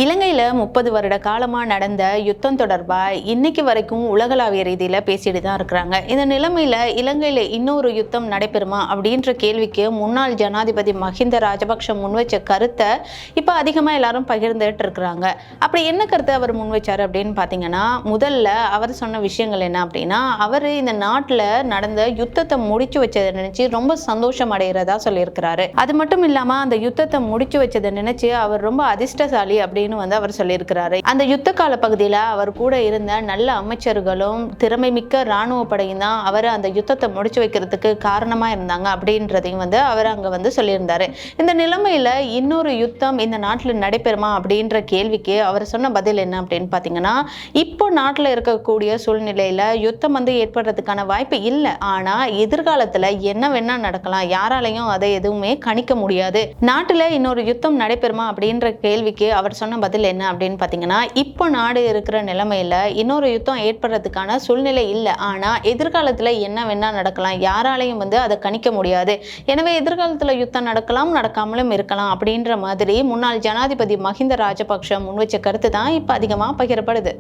இலங்கையில 30 வருட காலமா நடந்த யுத்தம் தொடர்பா இன்னைக்கு வரைக்கும் உலகளாவிய ரீதியில பேசிட்டு தான் இருக்கிறாங்க. இந்த நிலைமையில இலங்கையில இன்னொரு யுத்தம் நடைபெறுமா அப்படின்ற கேள்விக்கு முன்னாள் ஜனாதிபதி மஹிந்த ராஜபக்ஷ முன்வச்ச கருத்தை இப்ப அதிகமா எல்லாரும் பகிர்ந்துட்டு இருக்கிறாங்க. அப்படி என்ன கருத்தை அவர் முன்வச்சாரு அப்படின்னு பாத்தீங்கன்னா, முதல்ல அவர் சொன்ன விஷயங்கள் என்ன அப்படின்னா, அவர் இந்த நாட்டுல நடந்த யுத்தத்தை முடிச்சு வச்சதை நினைச்சு ரொம்ப சந்தோஷம் அடைகிறதா சொல்லியிருக்கிறாரு. அது மட்டும் இல்லாம அந்த யுத்தத்தை முடிச்சு வச்சதை நினைச்சு அவர் ரொம்ப அதிர்ஷ்டசாலி அப்படின்னு அவர் சொல்லியிருக்கிறாரு. அந்த யுத்த கால பகுதியில அவர் கூட இருந்த நல்ல அமைச்சர்களும் திறமை மிக்க ராணுவ படையும் தான் அவர் அந்த யுத்தத்தை முடிச்சு வைக்கிறதுக்கு காரணமா இருந்தாங்க அப்படின்றதையும் அவர் அங்க சொல்லியிருந்தாரு. இந்த நிலைமையில இன்னொரு யுத்தம் இந்த நாட்டில் நடைபெறுமா அப்படின்ற கேள்விக்கு அவர் சொன்ன பதில் என்ன அப்படின்னு பாத்தீங்கன்னா, இப்போ நாட்டில் இருக்கக்கூடிய சூழ்நிலையில யுத்தம் ஏற்படுறதுக்கான வாய்ப்பு இல்லை. ஆனா எதிர்காலத்துல என்ன வேணா நடக்கலாம், யாராலையும் அதை எதுவுமே கணிக்க முடியாது. நாட்டுல இன்னொரு யுத்தம் நடைபெறுமா அப்படின்ற கேள்விக்கு அவர் சொன்ன பதில் என்ன அப்படின்னு பாத்தீங்கன்னா, இப்போ நாடு இருக்கிற நிலைமையில இன்னொரு யுத்தம் ஏற்படுறதுக்கான சூழ்நிலை இல்லை. ஆனா எதிர்காலத்துல என்ன வேணா நடக்கலாம், யாராலையும் அதை கணிக்க முடியாது. எனவே எதிர்காலத்துல யுத்தம் நடக்கலாம், நடக்காமலும் இருக்கலாம் அப்படின்ற மாதிரி முன்னாள் ஜனாதிபதி மஹிந்த ராஜபக்ஷ முன்வச்ச கருத்து தான் இப்ப அதிகமா பகிரப்படுது.